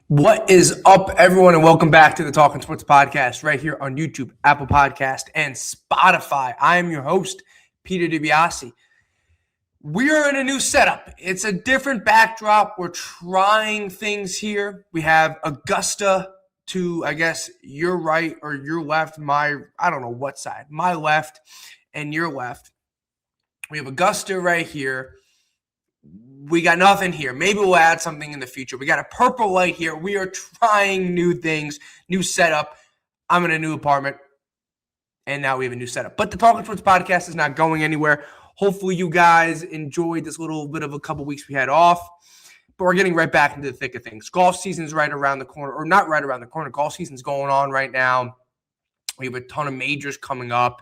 What is up, everyone, and welcome back to the Talking Sports Podcast right here on YouTube, Apple Podcast, and Spotify. I am your host, Peter DiBiasi. We are in a new setup. It's a different backdrop. We're trying things here. We have Augusta to, I guess, your right or your left, I don't know what side, my left and your left. We have Augusta right here. We got nothing here. Maybe we'll add something in the future. We got a purple light here. We are trying new things, new setup. I'm in a new apartment, and now we have a new setup. But the Talking Sports Podcast is not going anywhere. Hopefully you guys enjoyed this little bit of a couple weeks we had off. But we're getting right back into the thick of things. Golf season's right around the corner, or not right around the corner. Golf season's going on right now. We have a ton of majors coming up.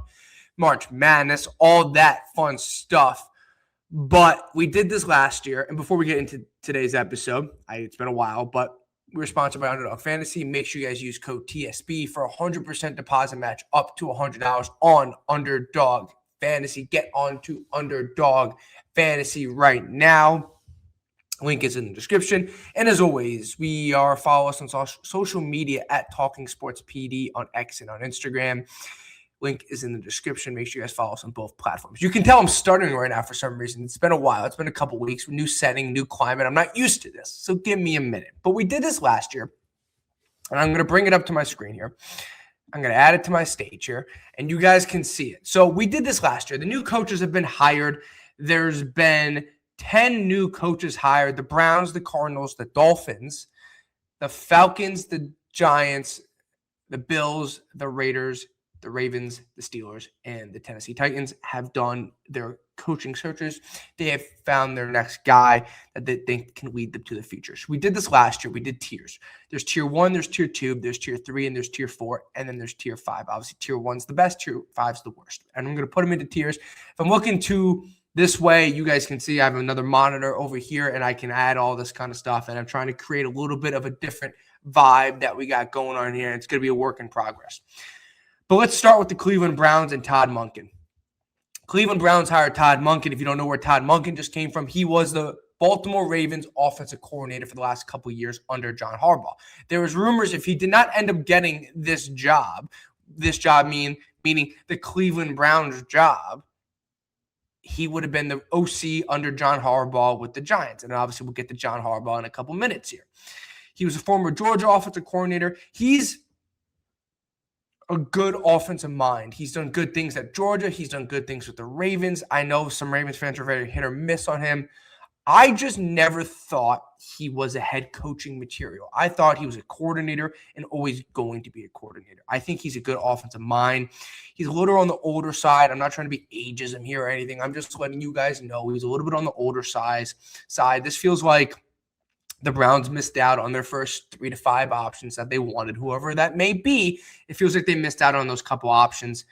March Madness, all that fun stuff. But we did this last year, and before we get into today's episode, it's been a while, but we're sponsored by Underdog Fantasy. Make sure you guys use code TSB for a 100% deposit match up to $100 on Underdog Fantasy. Get on to Underdog Fantasy right now. Link is in the description. And as always, follow us on social media at Talking Sports PD on X and on Instagram. Link is in the description. Make sure you guys follow us on both platforms. You can tell I'm stuttering right now for some reason. It's been a while. It's been a couple weeks. New setting, new climate. I'm not used to this, so give me a minute. But we did this last year, and I'm going to bring it up to my screen here. I'm going to add it to my stage here, and you guys can see it. So we did this last year. The new coaches have been hired. There's been 10 new coaches hired. The Browns, the Cardinals, the Dolphins, the Falcons, the Giants, the Bills, the Raiders, the Ravens, the Steelers, and the Tennessee Titans have done their coaching searches. They have found their next guy that they think can lead them to the future. So we did this last year. We did tiers. There's tier 1, there's tier 2, there's tier 3, and there's tier 4, and then there's tier 5. Obviously, tier 1's the best, tier 5's the worst. And I'm going to put them into tiers. If I'm looking to this way, you guys can see I have another monitor over here, and I can add all this kind of stuff, and I'm trying to create a little bit of a different vibe that we got going on here. It's going to be a work in progress. But let's start with the Cleveland Browns and Todd Monken. Cleveland Browns hired Todd Monken. If you don't know where Todd Monken just came from, he was the Baltimore Ravens offensive coordinator for the last couple of years under John Harbaugh. There was rumors if he did not end up getting this job meaning the Cleveland Browns job, he would have been the OC under John Harbaugh with the Giants. And obviously we'll get to John Harbaugh in a couple minutes here. He was a former Georgia offensive coordinator. He's a good offensive mind. He's done good things at Georgia. He's done good things with the Ravens. I know some Ravens fans are very hit or miss on him. I just never thought he was a head coaching material. I thought he was a coordinator and always going to be a coordinator. I think he's a good offensive mind. He's a little on the older side. I'm not trying to be ageism here or anything. I'm just letting you guys know he's a little bit on the older side. This feels like the Browns missed out on their first 3 to 5 options that they wanted, whoever that may be. It feels like they missed out on those couple options.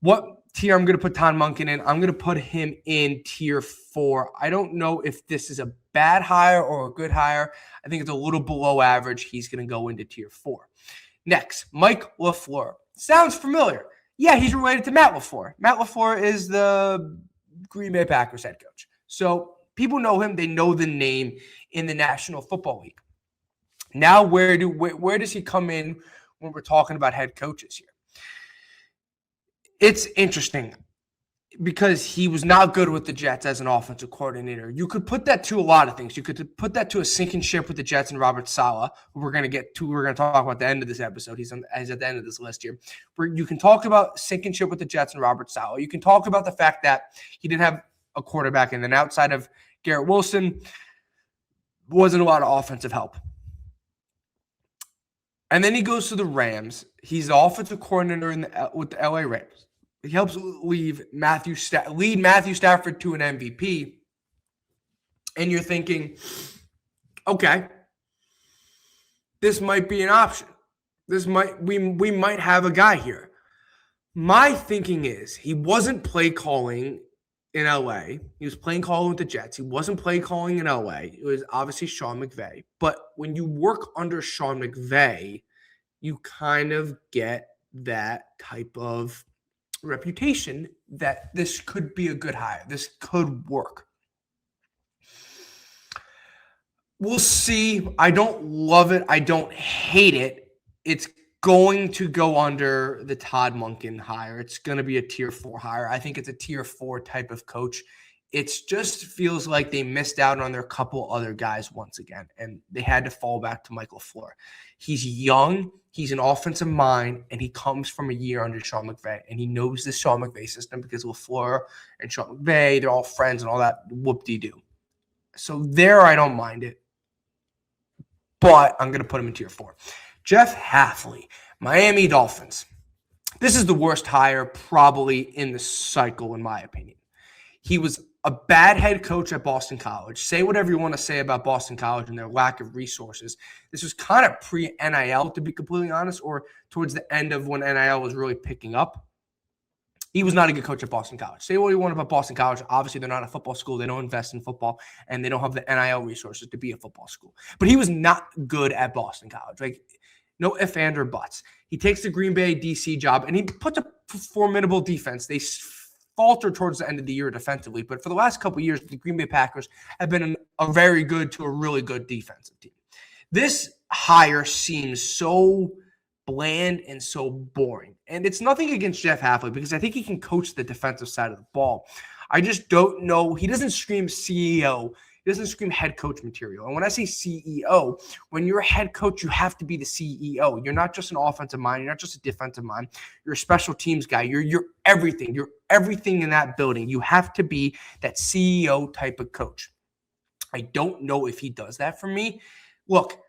What tier I'm going to put Todd Monken in? I'm going to put him in tier 4. I don't know if this is a bad hire or a good hire. I think it's a little below average. He's going to go into tier 4. Next, Mike LaFleur. Sounds familiar. Yeah, he's related to Matt LaFleur. Matt LaFleur is the Green Bay Packers head coach. So people know him. They know the name in the National Football League. Now, where does he come in when we're talking about head coaches here? It's interesting because he was not good with the Jets as an offensive coordinator. You could put that to a lot of things. You could put that to a sinking ship with the Jets and Robert Saleh, who we're going to talk about at the end of this episode. He's at the end of this list here. You can talk about sinking ship with the Jets and Robert Saleh. You can talk about the fact that he didn't have a quarterback, and then outside of Garrett Wilson, wasn't a lot of offensive help. And then he goes to the Rams. He's the offensive coordinator with the LA Rams. He helps lead Matthew Stafford to an MVP. And you're thinking, okay, this might be an option. We might have a guy here. My thinking is he wasn't play calling in LA. He was playing calling with the Jets. He wasn't play calling in LA. It was obviously Sean McVay. But when you work under Sean McVay, you kind of get that type of reputation that this could be a good hire. This could work. We'll see. I don't love it. I don't hate it. It's going to go under the Todd Monken hire. It's going to be a tier 4 hire. I think it's a tier 4 type of coach. It just feels like they missed out on their couple other guys once again, and they had to fall back to Michael LaFleur. He's young. He's an offensive mind, and he comes from a year under Sean McVay, and he knows the Sean McVay system because LaFleur and Sean McVay, they're all friends and all that whoop-de-doo. So there, I don't mind it, but I'm going to put him in tier 4. Jeff Hafley, Miami Dolphins. This is the worst hire probably in the cycle, in my opinion. He was a bad head coach at Boston College. Say whatever you want to say about Boston College and their lack of resources. This was kind of pre-NIL, to be completely honest, or towards the end of when NIL was really picking up. He was not a good coach at Boston College. Say what you want about Boston College. Obviously, they're not a football school. They don't invest in football, and they don't have the NIL resources to be a football school. But he was not good at Boston College. Like, no ifs, ands, or buts. He takes the Green Bay DC job, and he puts a formidable defense. They faltered towards the end of the year defensively, but for the last couple of years, the Green Bay Packers have been a very good to a really good defensive team. This hire seems so bland and so boring. And it's nothing against Jeff Hafley because I think he can coach the defensive side of the ball. I just don't know. He doesn't scream CEO. He doesn't scream head coach material. And when I say CEO, when you're a head coach, you have to be the CEO. You're not just an offensive mind. You're not just a defensive mind. You're a special teams guy. You're everything. You're everything in that building. You have to be that CEO type of coach. I don't know if he does that for me. Look,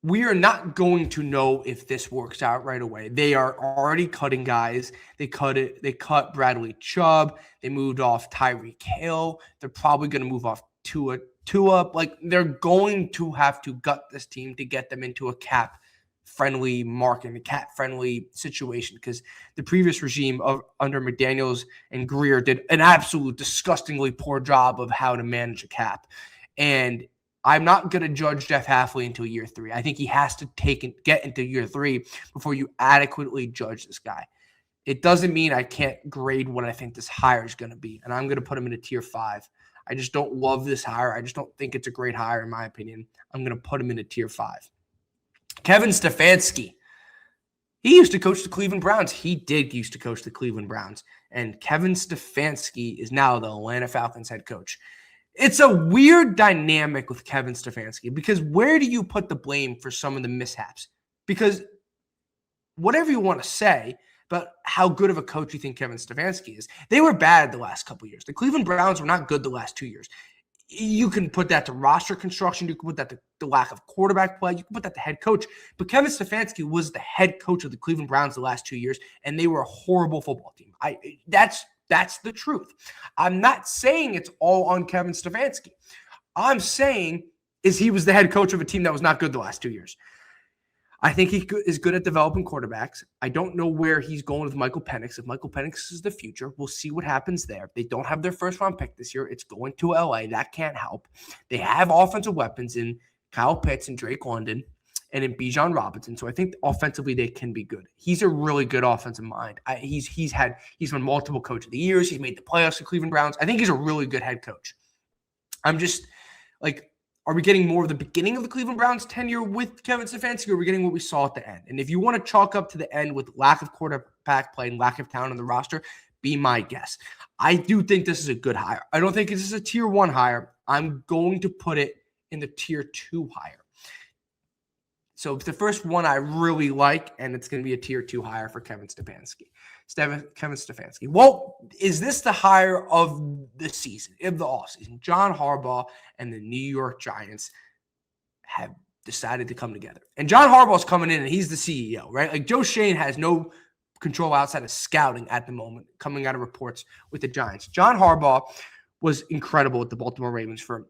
we are not going to know if this works out right away. They are already cutting guys. They cut Bradley Chubb. They moved off Tyreek Hill. They're probably going to move off Tua. Like, they're going to have to gut this team to get them into a cap-friendly market, a cap-friendly situation, because the previous regime under McDaniels and Greer did an absolute disgustingly poor job of how to manage a cap. And I'm not going to judge Jeff Hafley until year 3. I think he has to get into year 3 before you adequately judge this guy. It doesn't mean I can't grade what I think this hire is going to be, and I'm going to put him in a tier 5. I just don't love this hire. I just don't think it's a great hire, in my opinion. I'm going to put him in a tier 5. Kevin Stefanski. He used to coach the Cleveland Browns. He did used to coach the Cleveland Browns. And Kevin Stefanski is now the Atlanta Falcons head coach. It's a weird dynamic with Kevin Stefanski because where do you put the blame for some of the mishaps? Because whatever you want to say about how good of a coach you think Kevin Stefanski is, they were bad the last couple of years. The Cleveland Browns were not good the last 2 years. You can put that to roster construction. You can put that to the lack of quarterback play. You can put that to head coach. But Kevin Stefanski was the head coach of the Cleveland Browns the last 2 years, and they were a horrible football team. That's the truth. I'm not saying it's all on Kevin Stefanski. I'm saying is he was the head coach of a team that was not good the last 2 years. I think he is good at developing quarterbacks. I don't know where he's going with Michael Penix. If Michael Penix is the future, we'll see what happens there. They don't have their first-round pick this year. It's going to LA. That can't help. They have offensive weapons in Kyle Pitts and Drake London and in Bijan Robinson. So I think offensively they can be good. He's a really good offensive mind. He's won multiple coach of the years. He's made the playoffs with Cleveland Browns. I think he's a really good head coach. I'm just like, are we getting more of the beginning of the Cleveland Browns tenure with Kevin Stefanski, or are we getting what we saw at the end? And if you want to chalk up to the end with lack of quarterback play and lack of talent on the roster, be my guest. I do think this is a good hire. I don't think this is a tier 1 hire. I'm going to put it in the tier 2 hire. So it's the first one I really like, and it's going to be a tier 2 hire for Kevin Stefanski. Kevin Stefanski. Well, is this the hire of the season, of the offseason? John Harbaugh and the New York Giants have decided to come together. And John Harbaugh's coming in, and he's the CEO, right? Like, Joe Schoen has no control outside of scouting at the moment, coming out of reports with the Giants. John Harbaugh was incredible with the Baltimore Ravens for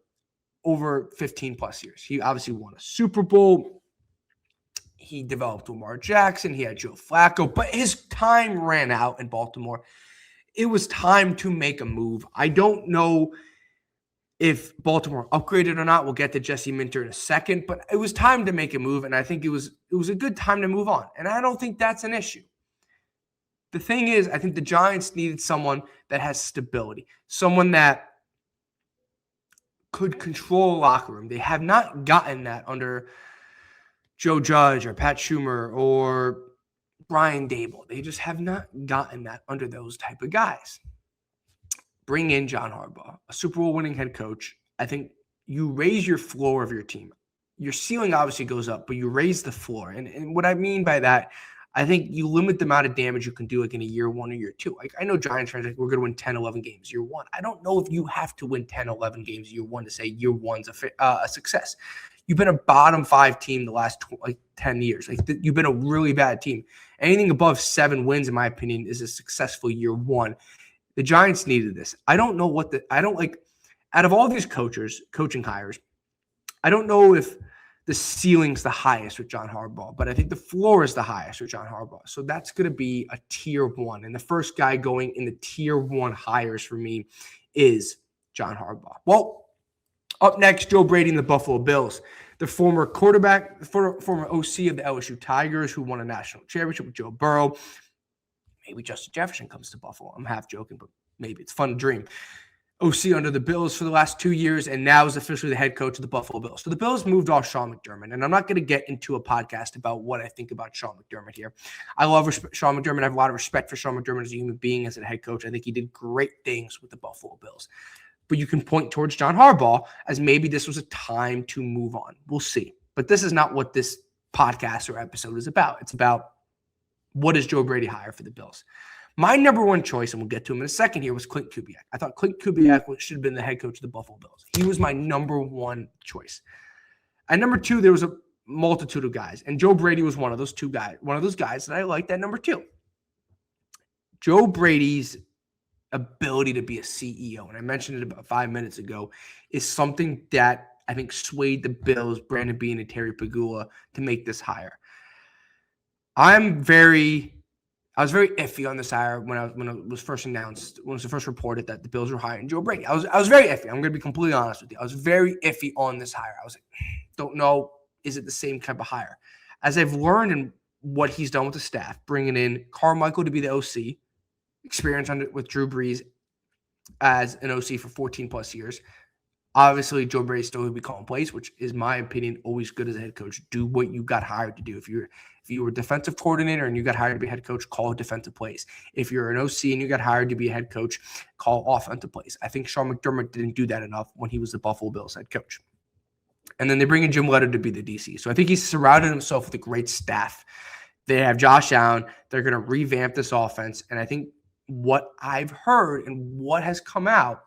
over 15-plus years. He obviously won a Super Bowl. He developed Lamar Jackson. He had Joe Flacco, but his time ran out in Baltimore. It was time to make a move. I don't know if Baltimore upgraded or not. We'll get to Jesse Minter in a second, but it was time to make a move, and I think it was a good time to move on, and I don't think that's an issue. The thing is, I think the Giants needed someone that has stability, someone that could control a locker room. They have not gotten that under Joe Judge or Pat Schumer or Brian Dable. They just have not gotten that under those type of guys. Bring in John Harbaugh, a Super Bowl winning head coach. I think you raise your floor of your team. Your ceiling obviously goes up, but you raise the floor. And what I mean by that, I think you limit the amount of damage you can do like in a year one or year two. Like I know Giants fans, like we're going to win 10, 11 games year one. I don't know if you have to win 10, 11 games year one to say year one's a success. You've been a bottom 5 team the last 10 years. You've been a really bad team. Anything above 7 wins, in my opinion, is a successful year one. The Giants needed this. I don't know out of all these coaching hires, I don't know if the ceiling's the highest with John Harbaugh, but I think the floor is the highest with John Harbaugh. So that's going to be a tier 1. And the first guy going in the tier 1 hires for me is John Harbaugh. Well, up next, Joe Brady and the Buffalo Bills. The former quarterback, former OC of the LSU Tigers, who won a national championship with Joe Burrow. Maybe Justin Jefferson comes to Buffalo. I'm half joking, but maybe it's fun to dream. OC under the Bills for the last 2 years, and now is officially the head coach of the Buffalo Bills. So the Bills moved off Sean McDermott, and I'm not going to get into a podcast about what I think about Sean McDermott here. I love Sean McDermott. I have a lot of respect for Sean McDermott as a human being, as a head coach. I think he did great things with the Buffalo Bills. But you can point towards John Harbaugh as maybe this was a time to move on. We'll see. But this is not what this podcast or episode is about. It's about what does Joe Brady hire for the Bills. My number one choice, and we'll get to him in a second here, was Clint Kubiak. I thought Clint Kubiak should have been the head coach of the Buffalo Bills. He was my number one choice. At number 2, there was a multitude of guys, and Joe Brady was one of those guys that I liked at number 2. Joe Brady's ability to be a CEO, and I mentioned it about 5 minutes ago, is something that I think swayed the Bills, Brandon Beane and Terry Pegula, to make this hire. I was very iffy on this hire when it was first announced, when it was first reported that the Bills were hiring Joe Brady. I was very iffy. I'm going to be completely honest with you. I was very iffy on this hire. I was like, don't know, is it the same type of hire? As I've learned and what he's done with the staff, bringing in Carmichael to be the OC, experience with Drew Brees as an OC for 14 plus years. Obviously, Joe Brady still will be calling plays, which is my opinion always good as a head coach. Do what you got hired to do. If you were a defensive coordinator and you got hired to be a head coach, call defensive plays. If you're an OC and you got hired to be a head coach, call offensive plays. I think Sean McDermott didn't do that enough when he was the Buffalo Bills head coach. And then they bring in Jim Leonhard to be the DC. So I think he's surrounded himself with a great staff. They have Josh Allen. They're going to revamp this offense. And I think what I've heard and what has come out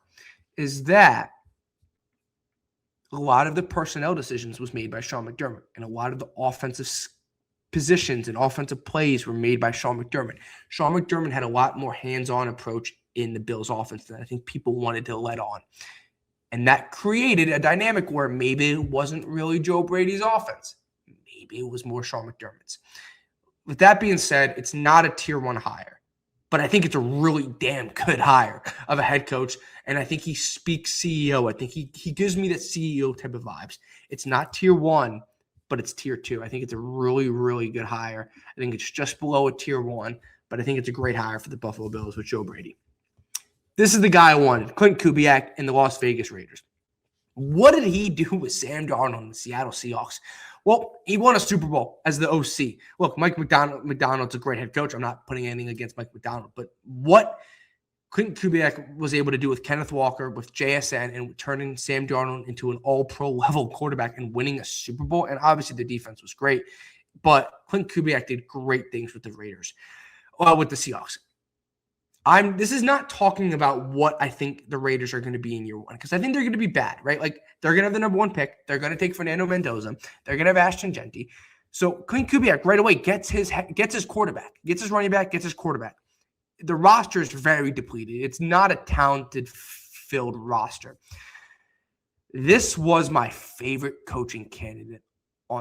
is that a lot of the personnel decisions was made by Sean McDermott, and a lot of the offensive positions and offensive plays were made by Sean McDermott. Sean McDermott had a lot more hands-on approach in the Bills offense than I think people wanted to let on. And that created a dynamic where maybe it wasn't really Joe Brady's offense. Maybe it was more Sean McDermott's. With that being said, it's not a tier 1 hire, but I think it's a really damn good hire of a head coach. And I think he speaks CEO. I think he gives me that CEO type of vibes. It's not tier 1, but it's tier 2. I think it's a really, really good hire. I think it's just below a tier 1, but I think it's a great hire for the Buffalo Bills with Joe Brady. This is the guy I wanted, Clint Kubiak and the Las Vegas Raiders. What did he do with Sam Darnold and the Seattle Seahawks? Well, he won a Super Bowl as the OC. Look, Mike McDonald's a great head coach. I'm not putting anything against Mike McDonald, but what Clint Kubiak was able to do with Kenneth Walker, with JSN, and turning Sam Darnold into an all-pro level quarterback and winning a Super Bowl, and obviously the defense was great, but Clint Kubiak did great things with the Raiders, with the Seahawks. This is not talking about what I think the Raiders are going to be in year 1, because I think they're going to be bad, right? Like, they're going to have the number 1 pick. They're going to take Fernando Mendoza. They're going to have Ashton Genty. So Clint Kubiak right away gets his quarterback, gets his running back, gets his quarterback. The roster is very depleted. It's not a talented-filled roster. This was my favorite coaching candidate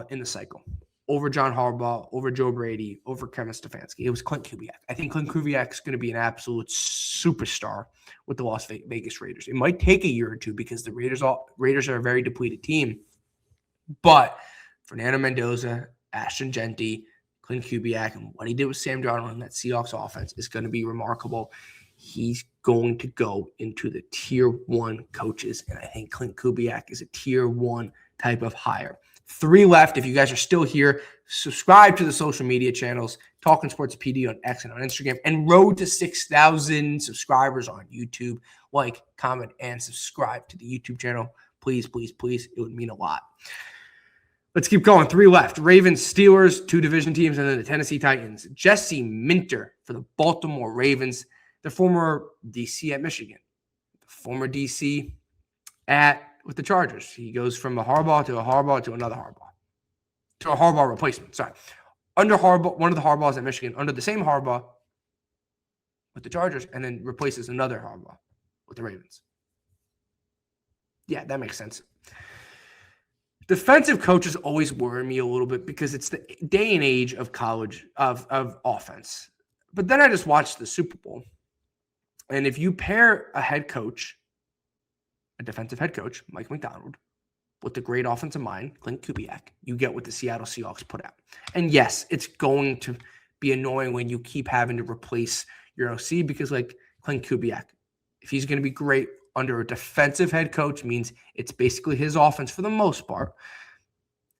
in the cycle. Over John Harbaugh, over Joe Brady, over Kevin Stefanski. It was Clint Kubiak. I think Clint Kubiak is going to be an absolute superstar with the Las Vegas Raiders. It might take a year or two because the Raiders are a very depleted team. But Fernando Mendoza, Ashton Genty, Clint Kubiak, and what he did with Sam Darnold in that Seahawks offense is going to be remarkable. He's going to go into the tier 1 coaches, and I think Clint Kubiak is a tier 1 type of hire. 3 left. If you guys are still here, subscribe to the social media channels, Talking Sports PD on X and on Instagram, and road to 6,000 subscribers on YouTube. Like, comment, and subscribe to the YouTube channel. Please, please, please. It would mean a lot. Let's keep going. 3 left. Ravens, Steelers, 2 division teams, and then the Tennessee Titans. Jesse Minter for the Baltimore Ravens, the former DC at Michigan, the former DC with the Chargers. He goes from a Harbaugh to another Harbaugh, to a Harbaugh replacement. Sorry. Under Harbaugh, one of the Harbaughs at Michigan, under the same Harbaugh with the Chargers, and then replaces another Harbaugh with the Ravens. Yeah, that makes sense. Defensive coaches always worry me a little bit because it's the day and age of college, of offense. But then I just watched the Super Bowl. And if you pair a head coach, a defensive head coach, Mike Macdonald, with the great offensive mind, Clint Kubiak, you get what the Seattle Seahawks put out. And yes, it's going to be annoying when you keep having to replace your OC because, like, Clint Kubiak, if he's going to be great under a defensive head coach, means it's basically his offense for the most part.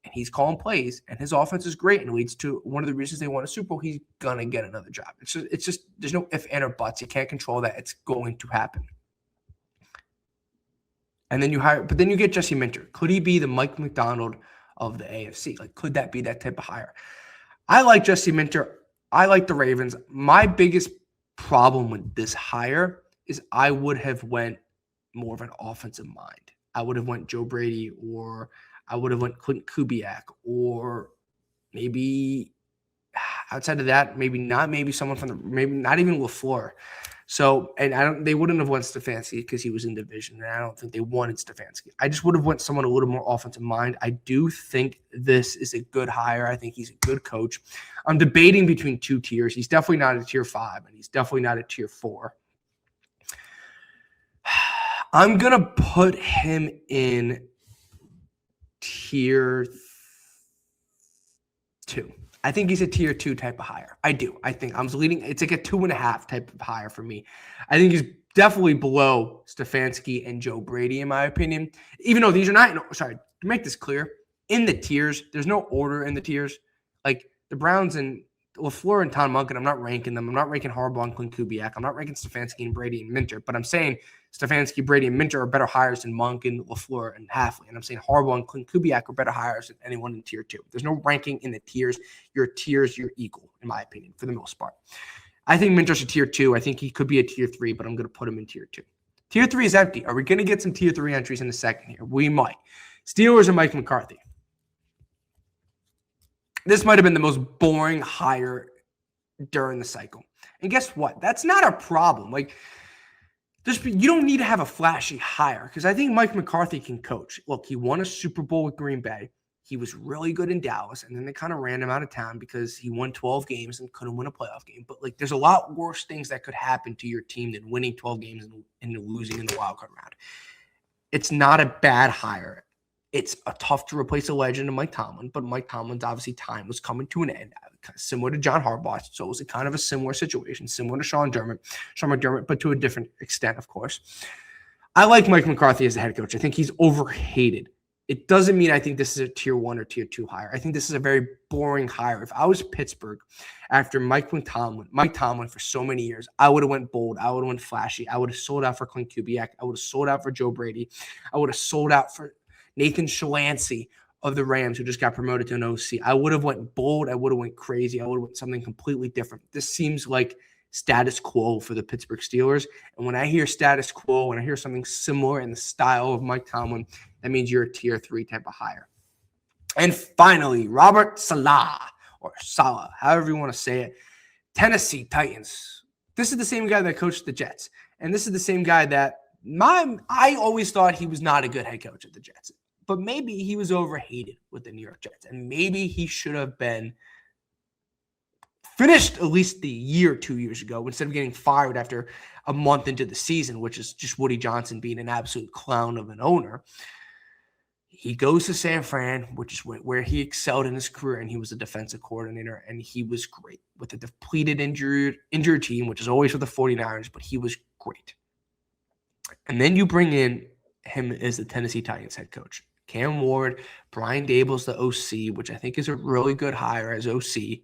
And he's calling plays, and his offense is great and leads to one of the reasons they won a Super Bowl. He's going to get another job. It's just there's no if, and, or buts. You can't control that. It's going to happen. And then you get Jesse Minter. Could he be the Mike Macdonald of the AFC? Like, could that be that type of hire? I like Jesse Minter. I like the Ravens. My biggest problem with this hire is I would have went more of an offensive mind. I would have went Joe Brady, or I would have went Clint Kubiak, or maybe outside of that, maybe someone from maybe not even LaFleur. So, and they wouldn't have went Stefanski because he was in division, and I don't think they wanted Stefanski. I just would have went someone a little more offensive mind. I do think this is a good hire. I think he's a good coach. I'm debating between 2 tiers. He's definitely not a tier 5, and he's definitely not a tier 4. I'm going to put him in tier 2. I think he's a tier 2 type of hire. I do. I think I'm leading. It's like a 2.5 type of hire for me. I think he's definitely below Stefanski and Joe Brady, in my opinion. Even though these are not, sorry, to make this clear, in the tiers, there's no order in the tiers. Like the Browns and LaFleur and Tom Munkin, I'm not ranking them. I'm not ranking Harbaugh and Clint Kubiak. I'm not ranking Stefanski and Brady and Minter. But I'm saying Stefanski, Brady, and Minter are better hires than Munkin, LaFleur, and Hafley. And I'm saying Harbaugh and Clint Kubiak are better hires than anyone in tier 2. There's no ranking in the tiers. Your tiers, you're equal, in my opinion, for the most part. I think Minter's a tier 2. I think he could be a tier 3, but I'm going to put him in tier 2. Tier 3 is empty. Are we going to get some tier 3 entries in a second here? We might. Steelers and Mike McCarthy. This might have been the most boring hire during the cycle. And guess what? That's not a problem. Like, you don't need to have a flashy hire because I think Mike McCarthy can coach. Look, he won a Super Bowl with Green Bay. He was really good in Dallas, and then they kind of ran him out of town because he won 12 games and couldn't win a playoff game. But, like, there's a lot worse things that could happen to your team than winning 12 games and losing in the wild card round. It's not a bad hire. It's tough to replace a legend of Mike Tomlin, but Mike Tomlin's obviously time was coming to an end, similar to John Harbaugh. So it was kind of a similar situation, similar to Sean McDermott, but to a different extent, of course. I like Mike McCarthy as the head coach. I think he's overhated. It doesn't mean I think this is a tier 1 or tier 2 hire. I think this is a very boring hire. If I was Pittsburgh after Mike Tomlin for so many years, I would have went bold. I would have went flashy. I would have sold out for Clint Kubiak. I would have sold out for Joe Brady. I would have sold out for Nathan Shalansky of the Rams, who just got promoted to an OC. I would have went bold. I would have went crazy. I would have went something completely different. This seems like status quo for the Pittsburgh Steelers. And when I hear status quo, when I hear something similar in the style of Mike Tomlin, that means you're a tier 3 type of hire. And finally, Robert Saleh, or Saleh, however you want to say it, Tennessee Titans. This is the same guy that coached the Jets. And this is the same guy that I always thought he was not a good head coach at the Jets. But maybe he was overhated with the New York Jets. And maybe he should have been finished at least the year 2 years ago instead of getting fired after a month into the season, which is just Woody Johnson being an absolute clown of an owner. He goes to San Fran, which is where he excelled in his career, and he was a defensive coordinator, and he was great with a depleted injured team, which is always with the 49ers, but he was great. And then you bring in him as the Tennessee Titans head coach. Cam Ward, Brian Dable's the OC, which I think is a really good hire as OC.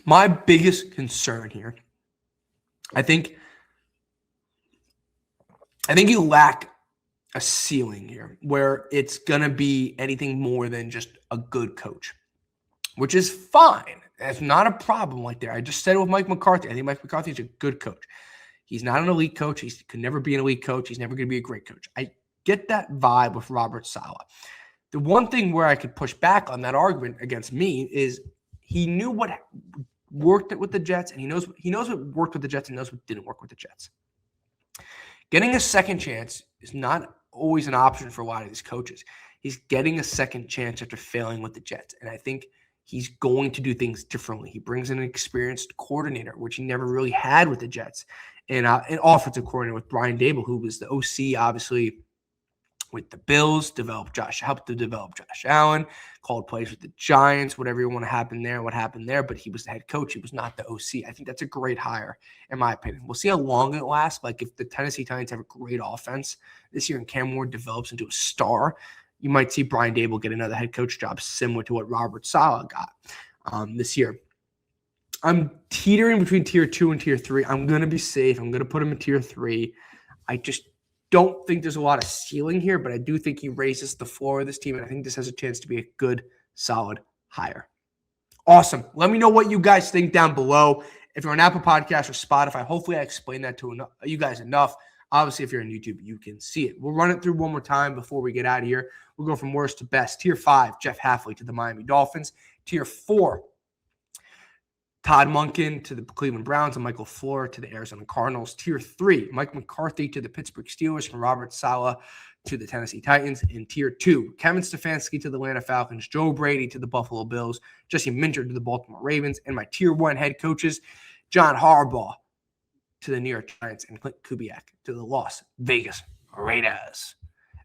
My biggest concern here, I think you lack a ceiling here where it's going to be anything more than just a good coach, which is fine. That's not a problem like there. I just said it with Mike McCarthy. I think Mike McCarthy is a good coach. He's not an elite coach. He could never be an elite coach. He's never going to be a great coach. I get that vibe with Robert Saleh. The one thing where I could push back on that argument against me is he knew what worked with the Jets, and he knows what worked with the Jets and knows what didn't work with the Jets. Getting a second chance is not always an option for a lot of these coaches. He's getting a second chance after failing with the Jets, and I think he's going to do things differently. He brings in an experienced coordinator, which he never really had with the Jets, and an offensive coordinator with Brian Dable, who was the OC, obviously, with the Bills, helped to develop Josh Allen, called plays with the Giants, whatever you want to happen there, what happened there, but he was the head coach. He was not the OC. I think that's a great hire, in my opinion. We'll see how long it lasts. Like, if the Tennessee Titans have a great offense this year and Cam Ward develops into a star, you might see Brian Dable get another head coach job similar to what Robert Saleh got this year. I'm teetering between tier 2 and tier 3. I'm going to be safe. I'm going to put him in tier 3. I just don't think there's a lot of ceiling here, but I do think he raises the floor of this team, and I think this has a chance to be a good, solid hire. Awesome. Let me know what you guys think down below. If you're on Apple Podcasts or Spotify, hopefully I explained that to you guys enough. Obviously, if you're on YouTube, you can see it. We'll run it through one more time before we get out of here. We'll go from worst to best. Tier 5, Jeff Hafley to the Miami Dolphins. Tier 4, Todd Monken to the Cleveland Browns and Michael Flohr to the Arizona Cardinals. Tier 3, Mike McCarthy to the Pittsburgh Steelers and Robert Saleh to the Tennessee Titans. In Tier 2, Kevin Stefanski to the Atlanta Falcons, Joe Brady to the Buffalo Bills, Jesse Minter to the Baltimore Ravens, and my Tier 1 head coaches, John Harbaugh to the New York Giants and Clint Kubiak to the Las Vegas Raiders.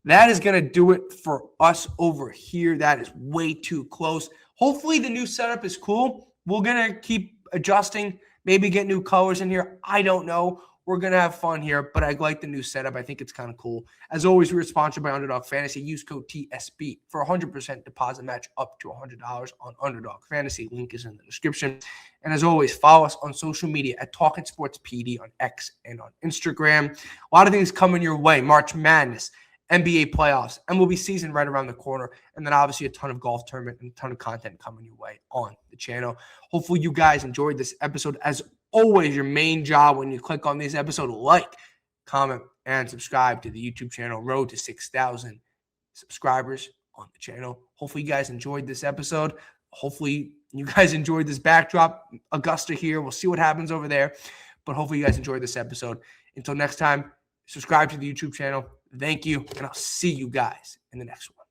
That is going to do it for us over here. That is way too close. Hopefully the new setup is cool. We're going to keep adjusting, maybe get new colors in here. I don't know. We're going to have fun here, but I like the new setup. I think it's kind of cool. As always, we're sponsored by Underdog Fantasy. Use code TSB for a 100% deposit match up to $100 on Underdog Fantasy. Link is in the description. And as always, follow us on social media at Talking Sports PD on X and on Instagram. A lot of things coming your way. March Madness, NBA playoffs, MLB season right around the corner, and then obviously a ton of golf tournament and a ton of content coming your way on the channel. Hopefully you guys enjoyed this episode. As always, your main job when you click on this episode, like, comment, and subscribe to the YouTube channel. Road to 6,000 subscribers on the channel. Hopefully you guys enjoyed this episode. Hopefully you guys enjoyed this backdrop. Augusta here. We'll see what happens over there, but hopefully you guys enjoyed this episode. Until next time, subscribe to the YouTube channel. Thank you, and I'll see you guys in the next one.